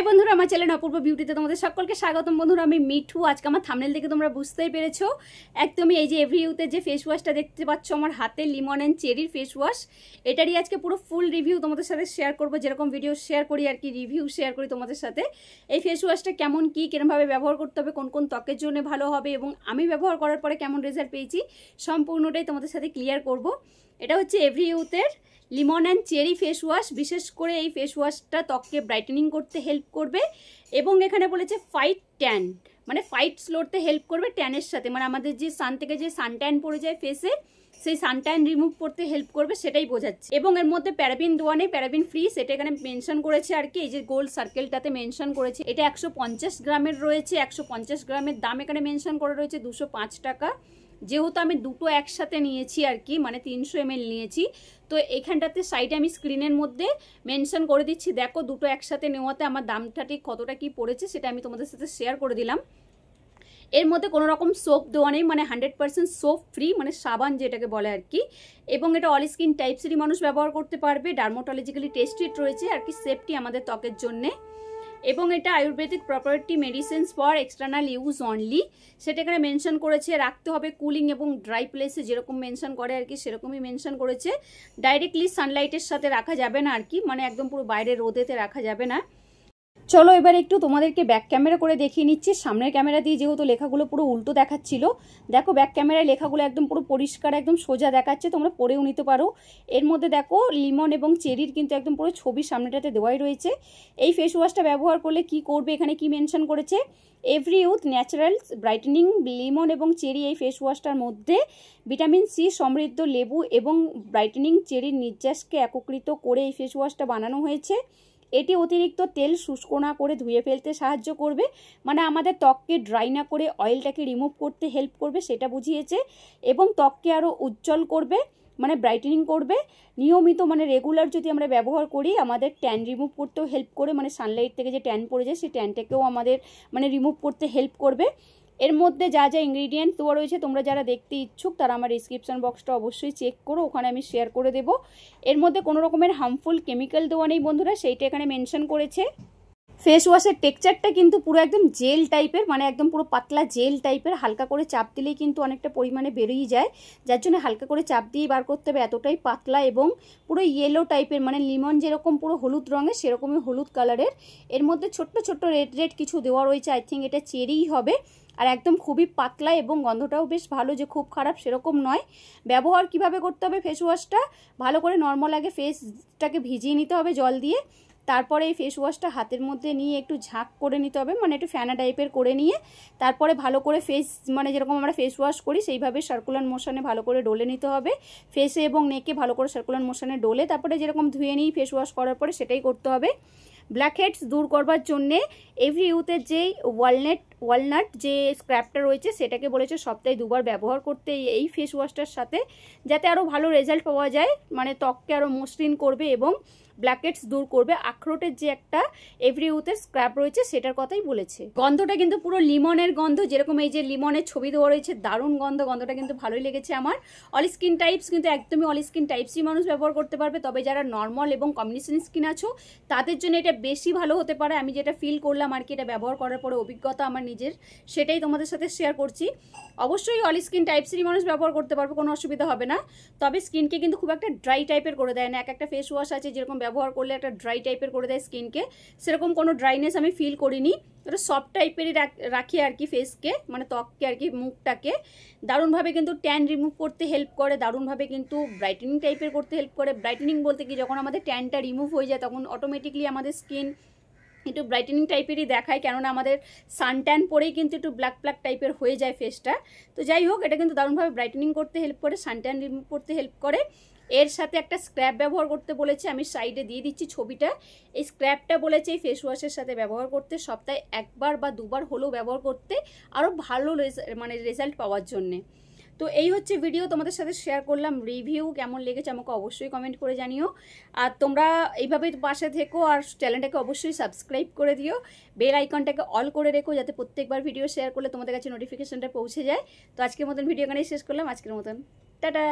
বন্ধুরা, আমার চ্যানেল অপূর্ব বিউটিতে তোমাদের সকলকে স্বাগতম। বন্ধুরা, আমি মিঠু। আজকে আমার থাম্বনেল দেখে তোমরা বুঝতেই পেরেছো, একদমই এই যে এভরি ইউতে যে ফেস ওয়াশটা দেখতে পাচ্ছ আমার হাতে, লিমন অ্যান্ড চেরির ফেস ওয়াশ, এটারই আজকে পুরো ফুল রিভিউ তোমাদের সাথে শেয়ার করবো। যেরকম ভিডিও শেয়ার করি আর কি, রিভিউ শেয়ার করি তোমাদের সাথে। এই ফেস ওয়াশটা কেমন, কি কিরমভাবে ব্যবহার করতে হবে, কোন কোন ত্বকের জন্য ভালো হবে এবং আমি ব্যবহার করার পরে কেমন রেজাল্ট পেয়েছি, সম্পূর্ণটাই তোমাদের সাথে ক্লিয়ার করব। এটা হচ্ছে এভরি ইউথের lemon and cherry face wash. বিশেষ করে এই ফেস ওয়াশটা ত্বককে ব্রাইটেনিং করতে হেল্প করবে এবং এখানে বলেছে ফাইট ট্যান, মানে ফাইটস লড়তে হেল্প করবে ট্যানের সাথে। মানে আমাদের যে সান থেকে যে সান ট্যান পড়ে যায় ফেসে, সেই সানট্যান রিমুভ করতে হেল্প করবে, সেটাই বোঝাচ্ছে। এবং এর মধ্যে প্যারাবিন দেওয়া নেই, প্যারাবিন ফ্রি, সেটা এখানে মেনশন করেছে আর কি। এই যে গোল্ড সার্কেলটাতে মেনশন করেছে, এটা 150 গ্রামের রয়েছে। 150 গ্রামের দাম এখানে মেনশন করে রয়েছে 205 টাকা। যেহেতু আমি দুটো একসাথে নিয়েছি আর কি, মানে 300 ml নিয়েছি, তো এখানটাতে সাইডে আমি স্ক্রিনের মধ্যে মেনশন করে দিচ্ছি। দেখো, দুটো একসাথে নেওয়াতে আমার দামটা ঠিক কতটা কি পড়েছে সেটা আমি তোমাদের সাথে শেয়ার করে দিলাম। এর মধ্যে কোনো রকম সোপ দেওয়া নেই, মানে 100% সোপ ফ্রি, মানে সাবান যেটাকে বলে আর কি। এবং এটা অল স্কিন টাইপসেরই মানুষ ব্যবহার করতে পারবে। ডার্মাটোলজিক্যালি টেস্টেড রয়েছে আর কি, সেফটি আমাদের ত্বকের জন্যে। এবং এটা Ayurvedic property medicines for external use only, সেটা এখানে মেনশন করেছে। রাখতে হবে কুলিং এবং ড্রাই প্লেসে, যেরকম মেনশন করে আর কি সেরকমই মেনশন করেছে। ডাইরেক্টলি সানলাইটের সাথে রাখা যাবে না আর কি, মানে একদম পুরো বাইরে রোদেতে রাখা যাবে না। চলো এবার একটু তোমাদেরকে ব্যাক ক্যামেরা করে দেখিয়ে নিচ্ছি। সামনের ক্যামেরা দিয়ে যেহেতু লেখাগুলো পুরো উল্টো দেখাচ্ছিল, দেখো ব্যাক ক্যামেরায় লেখাগুলো একদম পুরো পরিষ্কার, একদম সোজা দেখাচ্ছে, তোমরা পড়েও নিতে পারো। এর মধ্যে দেখো লিমন এবং চেরির কিন্তু একদম পুরো ছবি সামনেটাতে দেওয়াই রয়েছে। এই ফেস ওয়াশটা ব্যবহার করলে কি করবে, এখানে কি মেনশন করেছে, every youth natural brightening Limon এবং চেরি। এই ফেস ওয়াশটার মধ্যে ভিটামিন সি সমৃদ্ধ লেবু এবং ব্রাইটেনিং চেরির নির্যাসকে একত্রিত করে এই ফেস ওয়াশটা বানানো হয়েছে। এটি অতিরিক্ত তেল শুষ্ক না করে ধুয়ে ফেলতে সাহায্য করবে, মানে আমাদের ত্বককে ড্রাই না করে অয়েলটাকে রিমুভ করতে হেল্প করবে, সেটা বুঝিয়েছে। এবং ত্বককে আরও উজ্জ্বল করবে, মানে ব্রাইটেনিং করবে। নিয়মিত মানে রেগুলার যদি আমরা ব্যবহার করি, আমাদের ট্যান রিমুভ করতেও হেল্প করে, মানে সানলাইট থেকে যে ট্যান পড়ে যায় সেই ট্যানটাকেও আমাদের মানে রিমুভ করতে হেল্প করবে। এর মধ্যে যা যা ইনগ্রিডিয়েন্টস দেওয়া রয়েছে, তোমরা যারা দেখতে ইচ্ছুক তারা আমার ডিসক্রিপশন বক্সটা অবশ্যই চেক করো, ওখানে আমি শেয়ার করে দেবো। এর মধ্যে কোনো রকমের হার্মফুল কেমিক্যাল দেওয়া নেই বন্ধুরা, সেইটা এখানে মেনশন করেছে। ফেস ওয়াশের টেক্সচারটা কিন্তু পুরো একদম জেল টাইপের, মানে একদম পুরো পাতলা জেল টাইপের। হালকা করে চাপ দিলেই কিন্তু অনেকটা পরিমাণে বেরিয়ে যায়, যার জন্য হালকা করে চাপ দিয়েই বার করতে হবে। এতটাই পাতলা এবং পুরো ইয়েলো টাইপের, মানে লিমন যেরকম পুরো হলুদ রঙের সেরকমই হলুদ কালারের। এর মধ্যে ছোট্ট ছোট্ট রেড রেড কিছু দেওয়া রয়েছে, আই থিঙ্ক এটা চেরিই হবে। আর একদম খুবই পাতলা এবং গন্ধটাও বেশ ভালো, যে খুব খারাপ সেরকম নয়। ব্যবহার কিভাবে করতে হবে, ফেস ওয়াশটা ভালো করে নর্মাল আগে ফেসটাকে ভিজিয়ে নিতে হবে জল দিয়ে। তারপরে এই ফেস ওয়াশটা হাতের মধ্যে নিয়ে একটু ঝাঁক করে নিতে হবে, মানে একটু ফ্যানা টাইপের করে নিয়ে তারপরে ভালো করে ফেস, মানে যেরকম আমরা ফেস ওয়াশ করি সেইভাবে সার্কুলার মোশনে ভালো করে ডলে নিতে হবে। ফেসে এবং নেকে ভালো করে সার্কুলার মোশনে ডলে তারপরে যেরকম ধুয়ে নিই ফেস ওয়াশ করার পরে, সেটাই করতে হবে। ব্ল্যাকহেডস দূর করবার জন্যে এভরি ইউথের যেই ওয়ালনাট যে স্ক্র্যাপটা রয়েছে সেটাকে বলেছে সপ্তাহে 2 বার ব্যবহার করতে এই ফেস ওয়াশটার সাথে, যাতে আরও ভালো রেজাল্ট পাওয়া যায়, মানে ত্বককে আরও মসৃণ করবে এবং ব্ল্যাকহেডস দূর করবে। আখরোটের যে একটা এভরি ইউথের স্ক্র্যাপ রয়েছে সেটার কথাই বলেছে। গন্ধটা কিন্তু পুরো লিমনের গন্ধ, যেরকম এই যে লিমনের ছবি দেওয়া রয়েছে, দারুণ গন্ধ। গন্ধটা কিন্তু ভালোই লেগেছে আমার। অল স্কিন টাইপস কিন্তু একদমই অল স্কিন টাইপসই মানুষ ব্যবহার করতে পারবে, তবে যারা নর্মাল এবং কম্বিনেশন স্কিন আছো তাদের জন্য এটা বেশি ভালো হতে পারে। আমি যেটা ফিল করলাম আর কি, এটা ব্যবহার করার পরে অভিজ্ঞতা আমার নিজের, সেটাই তোমাদের সাথে শেয়ার করছি। অবশ্যই অল স্কিন টাইপসেরই মানুষ ব্যবহার করতে পারবে, কোনো অসুবিধা হবে না। তবে স্কিনকে কিন্তু খুব একটা ড্রাই টাইপের করে দেয় না। একটা ফেস ওয়াশ আছে যেরকম ব্যবহার করলে একটা ড্রাই টাইপের করে দেয় স্কিনকে, সেরকম কোনো ড্রাইনেস আমি ফিল করিনি। এটা সফট টাইপেরই রাখি আর কি ফেসকে, মানে ত্বককে আর কি, মুখটাকে দারুণভাবে কিন্তু ট্যান রিমুভ করতে হেল্প করে, দারুণভাবে কিন্তু ব্রাইটেনিং টাইপের করতে হেল্প করে। ব্রাইটেনিং বলতে কি, যখন আমাদের ট্যানটা রিমুভ হয়ে যায় তখন অটোমেটিকলি আমাদের স্কিন একটু ব্রাইটেনিং টাইপেরই দেখায়, কেননা আমাদের সানট্যান পরেই কিন্তু একটু ব্ল্যাক ব্ল্যাক টাইপের হয়ে যায় ফেসটা। তো যাই হোক, এটা কিন্তু দারুণভাবে ব্রাইটেনিং করতে হেল্প করে, সানট্যান রিমুভ করতে হেল্প করে। এর সাথে একটা স্ক্র্যাপ ব্যবহার করতে বলেছে, আমি সাইডে দিয়ে দিচ্ছি ছবিটা। এই স্ক্র্যাপটা বলেছে এই ফেস ওয়াশের সাথে ব্যবহার করতে, সপ্তাহে 1 বার বা 2 বার হলেও ব্যবহার করতে, আরও ভালো মানে রেজাল্ট পাওয়ার জন্যে। তো এই হচ্ছে ভিডিও, তোমাদের সাথে শেয়ার করলাম। রিভিউ কেমন লেগেছে আমাকে অবশ্যই কমেন্ট করে জানিও। আর তোমরা এইভাবেই পাশে থেকো, আর চ্যানেলটাকে অবশ্যই সাবস্ক্রাইব করে দিও। বেল আইকনটাকে অল করে রেখো, যাতে প্রত্যেকবার ভিডিও শেয়ার করলে তোমাদের কাছে নোটিফিকেশনটা পৌঁছে যায়। তো আজকের মতন ভিডিও এখানেই শেষ করলাম। আজকের মতন টাটা।